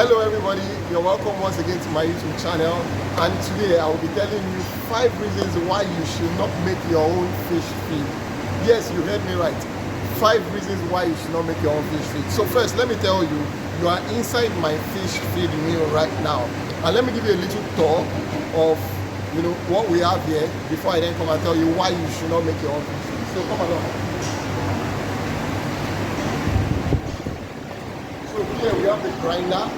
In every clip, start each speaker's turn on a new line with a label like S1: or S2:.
S1: Hello everybody, you're welcome once again to my YouTube channel, and today I will be telling you 5 reasons why you should not make your own fish feed. Yes, you heard me right. 5 reasons why you should not make your own fish feed. So first, let me tell you, you are inside my fish feed meal right now, and let me give you a little tour of what we have here before I then come and tell you why you should not make your own fish feed. So come along. So here we have the grinder,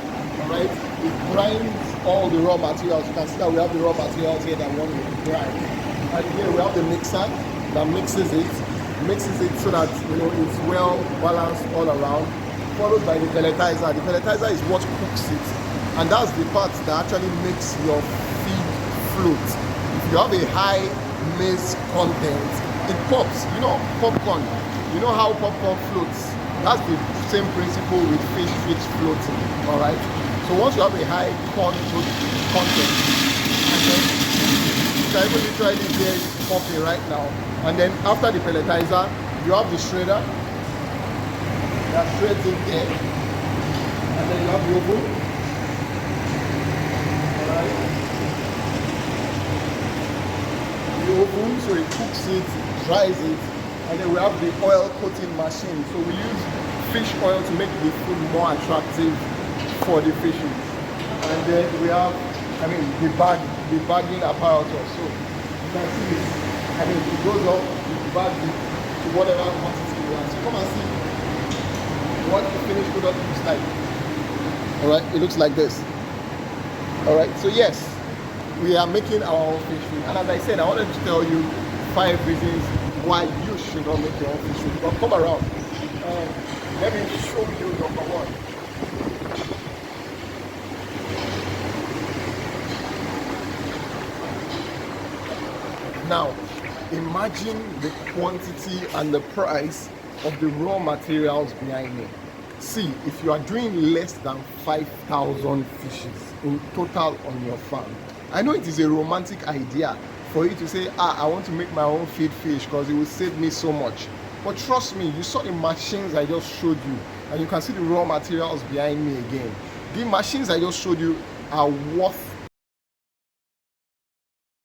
S1: right? It grinds all the raw materials. You can see that we have the raw materials here that we want to grind. And here we have the mixer that mixes it so that it's well balanced all around. Followed by the pelletizer. The pelletizer is what cooks it, and that's the part that actually makes your feed float. If you have a high maize content, it pops. Popcorn. You know how popcorn floats? That's the same principle with fish feeds floating, all right? So once you have a high corn content, and then you can even literally hear it popping right now. And then after the pelletizer, you have the shredder that shreds it there, and then you have the oven, all right? The oven, so it cooks it, dries it. And then we have the oil coating machine. So we use fish oil to make the food more attractive for the fishes. And then we have, the bagging apparatus. So you can see this. It goes up, you bag it to whatever quantity you want. So come and see what the finished product looks like. All right, it looks like this. All right, so yes, we are making our own fish feed. And as I said, I wanted to tell you 5 reasons why you should not make your own fish feed. But come around. Let me show you number 1. Now, imagine the quantity and the price of the raw materials behind me. See, if you are doing less than 5,000 fishes in total on your farm, I know it is a romantic idea for you to say, I want to make my own feed fish because it will save me so much. But trust me, you saw the machines I just showed you, and you can see the raw materials behind me again. The machines I just showed you are worth.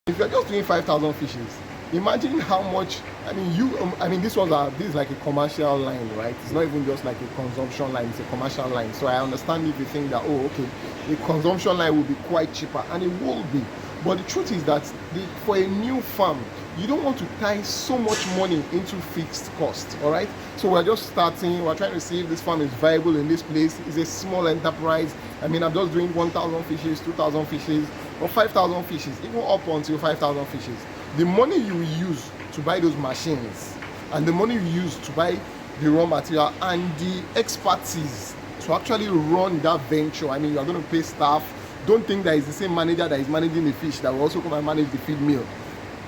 S1: If you're just doing 5,000 fishes, imagine how much. This is like a commercial line, right? It's not even just like a consumption line, it's a commercial line. So I understand if you think that, a consumption line will be quite cheaper, and it will be. But the truth is that for a new farm, you don't want to tie so much money into fixed costs, all right? So we're just starting. We're trying to see if this farm is viable in this place. It's a small enterprise. I'm just doing 1,000 fishes, 2,000 fishes, or 5,000 fishes, even up until 5,000 fishes. The money you use to buy those machines, and the money you use to buy the raw material, and the expertise to actually run that venture. You are going to pay staff. Don't think that it's the same manager that is managing the fish that will also come and manage the feed mill.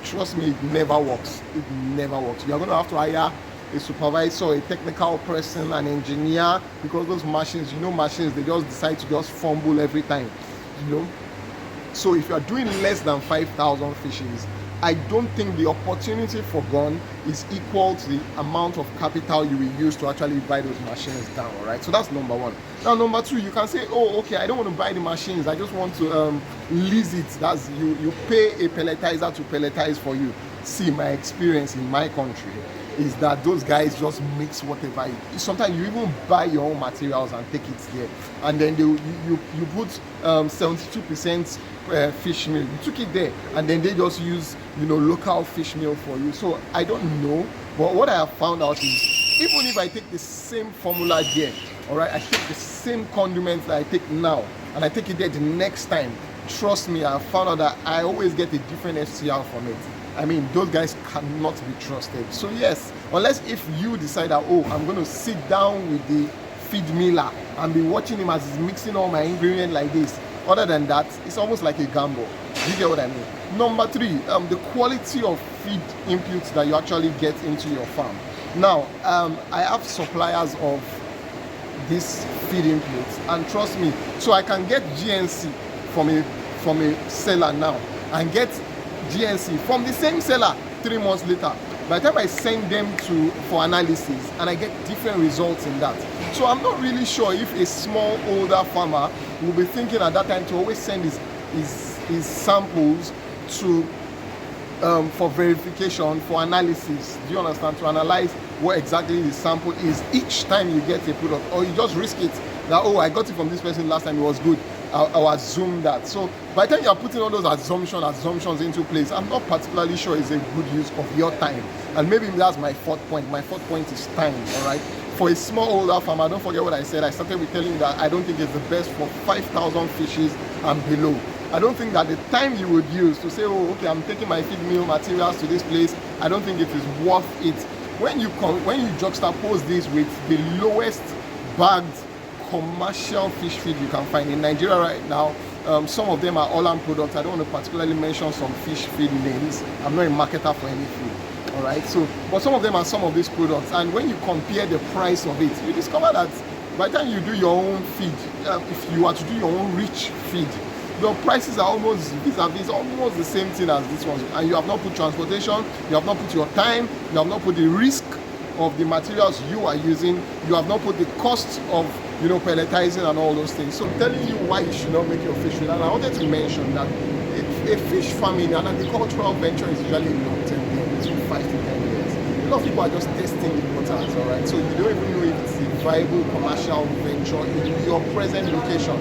S1: Trust me, it never works. It never works. You are going to have to hire a supervisor, a technical person, an engineer, because those machines, they just decide to just fumble every time, So if you are doing less than 5,000 fishes, I don't think the opportunity for gone is equal to the amount of capital you will use to actually buy those machines down, all right? So that's number 1. Now, number 2, you can say, I don't want to buy the machines. I just want to lease it. That's you pay a pelletizer to pelletize for you. See, my experience in my country is that those guys just mix whatever. Sometimes you even buy your own materials and take it there, and then you put 72% fish meal. You took it there, and then they just use local fish meal for you. So I don't know, but what I have found out is, even if I take the same formula there, all right, I take the same condiments that I take now, and I take it there the next time, trust me, I have found out that I always get a different FCR from it. Those guys cannot be trusted. So yes, unless if you decide that, I'm going to sit down with the feed miller and be watching him as he's mixing all my ingredients like this. Other than that, it's almost like a gamble. You get what I mean? Number 3, the quality of feed inputs that you actually get into your farm. Now, I have suppliers of these feed inputs, and trust me, so I can get GNC from a seller now and get GNC from the same seller 3 months later. By the time I send them for analysis, and I get different results in that. So I'm not really sure if a small older farmer will be thinking at that time to always send his samples to for verification, for analysis. Do you understand? To analyze what exactly the sample is each time you get a product, or you just risk it that, oh, I got it from this person last time, it was good, I'll assume that. So by the time you're putting all those assumptions into place, I'm not particularly sure it's a good use of your time. And maybe that's my fourth point. My fourth point is time. All right, for a small older farmer, don't forget what I said. I started with telling you that I don't think it's the best for 5,000 fishes and below. I don't think that the time you would use to say, oh, okay, I'm taking my feed meal materials to this place, I don't think it is worth it. When you juxtapose this with the lowest bagged commercial fish feed you can find in Nigeria right now, some of them are Holland products. I don't want to particularly mention some fish feed names. I'm not a marketer for any food. All right, so but some of them are some of these products, and when you compare the price of it, you discover that by the time you do your own feed, if you are to do your own rich feed, the prices are almost vis-a-vis almost the same thing as this one, and you have not put transportation, you have not put your time, you have not put the risk of the materials you are using, you have not put the cost of pelletizing and all those things. So I'm telling you why you should not make your fish feed. And I wanted to mention that a fish farming, an agricultural venture, is usually a long-term thing, between 5 to 10 years. A lot of people are just testing the waters, all right? So you don't even know if it's a viable commercial venture in your present location.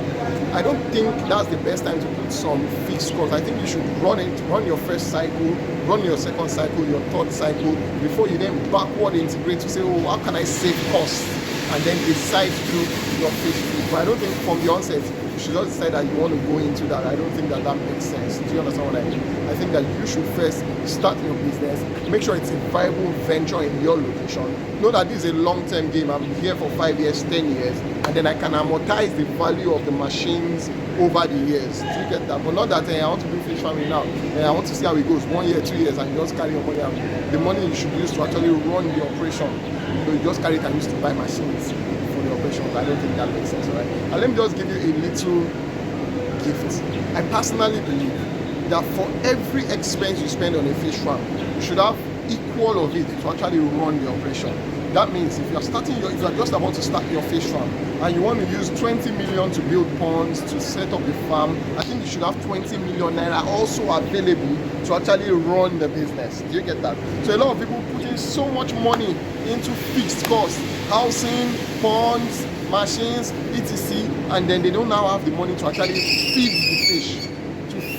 S1: I don't think that's the best time to put some fixed costs. I think you should run your first cycle, run your second cycle, your third cycle, before you then backward integrate to say, oh, how can I save costs? And then decide to do your fish feed. But I don't think from the onset you should just decide that you want to go into that. I don't think that makes sense. Do you understand what I mean? I think that you should first start your business, make sure it's a viable venture in your location. Know that this is a long-term game. I'm here for 5 years, 10 years, and then I can amortize the value of the machines over the years. Do you get that? But not that I want to do fish farming now. I want to see how it goes 1 year, 2 years, and you just carry your money out. The money you should use to actually run the operation. You just carry it and use to buy machines for the operations. I don't think that makes sense, right? And let me just give you a little gift. I personally believe that for every expense you spend on a fish farm, you should have equal of it to actually run the operation. That means if you're just about to start your fish farm and you want to use 20 million to build ponds, to set up the farm, I think you should have 20 million naira also available to actually run the business. Do you get that? So a lot of people put in so much money into fixed costs, housing, ponds, machines, etc., and then they don't now have the money to actually feed the fish.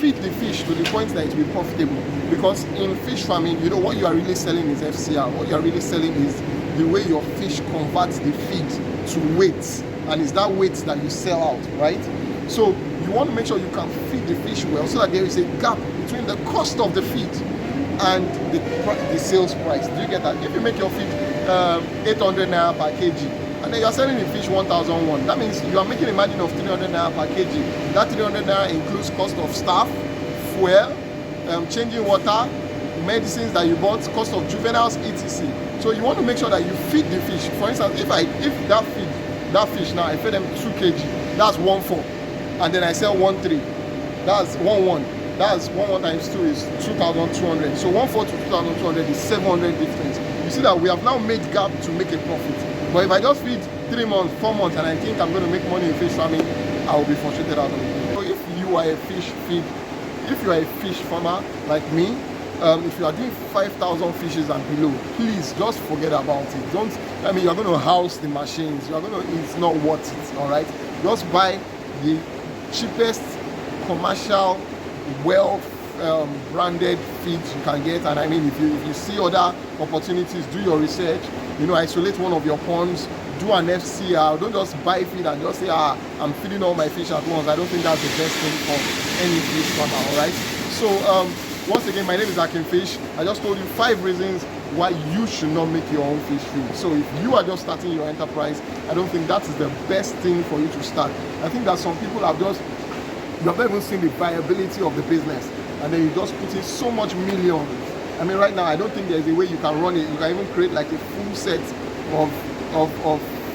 S1: Feed the fish to the point that it will be profitable. Because in fish farming, what you are really selling is FCR. What you are really selling is the way your fish converts the feed to weight, and it's that weight that you sell out, right? So you want to make sure you can feed the fish well, so that there is a gap between the cost of the feed and the sales price. Do you get that? If you make your feed 800 naira per kg, and then you are selling the fish 1,001. That means you are making a margin of 300 naira per kg. That 300 naira includes cost of staff, fuel, changing water, medicines that you bought, cost of juveniles, etc. So you want to make sure that you feed the fish. For instance, if that fish now I feed them 2 kg, that's 1,4, and then I sell 1,3, that's 1,1. That's 1,1 times 2 is 2,200. So 1,4 to 2,200 is 700 difference. You see that we have now made gap to make a profit. But if I just feed 3 months, 4 months, and I think I'm going to make money in fish farming, I will be frustrated out of it. So if you are a fish farmer like me, if you are doing 5,000 fishes and below, please just forget about it. You're going to house the machines. It's not worth it. All right. Just buy the cheapest commercial, branded feeds you can get. And I mean, if you see other opportunities, do your research. Isolate one of your ponds, do an FCR. Don't just buy feed and just say, I'm feeding all my fish at once. I don't think that's the best thing for any fish farmer. All right. So once again, my name is Akinfish. I just told you 5 reasons why you should not make your own fish feed. So if you are just starting your enterprise, I don't think that is the best thing for you to start. I think that some people you have not even seen the viability of the business, and then you just put in so much millions. I mean, right now, I don't think there's a way you can run it. You can even create like a full set of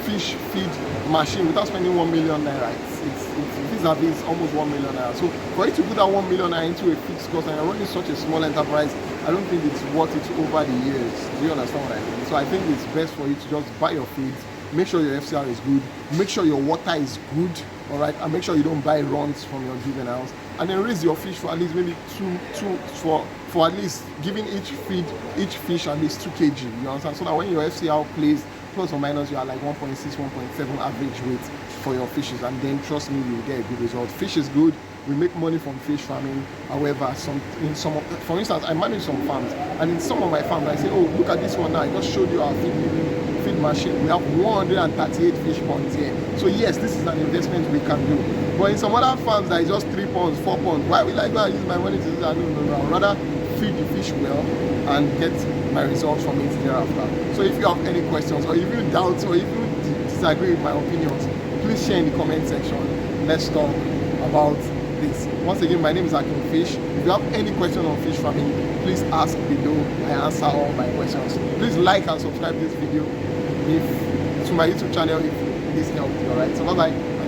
S1: fish feed machine without spending 1 million naira. It's vis-a-vis almost 1 million naira. So for you to put that 1 million naira into a fixed cost and you're running such a small enterprise, I don't think it's worth it over the years. Do you understand what I mean? So I think it's best for you to just buy your feeds, make sure your FCR is good, make sure your water is good, all right, and make sure you don't buy runs from your juveniles, and then raise your fish for at least maybe for at least giving each fish at least 2 kg. You understand? So that when your FCR plays plus or minus, you are like 1.6, 1.7 average weight for your fishes, and then trust me, you will get a good result. Fish is good. We make money from fish farming. However, for instance, I manage some farms, and in some of my farms, I say, oh, look at this one now. I just showed you our feed machine. We have 138 fish ponds here. So yes, this is an investment we can do. But in some other farms, that is just 3 ponds, 4 ponds. Why will I go and use my money to do that? No. I'd rather feed the fish well and get my results from it thereafter. So if you have any questions, or if you doubt, or if you disagree with my opinions, please share in the comment section. Let's talk about this. Once again, my name is Akinfish. If you have any question on fish farming, please ask below. I answer all my questions. Please like and subscribe this video to my YouTube channel if this helped you. Alright, so bye bye.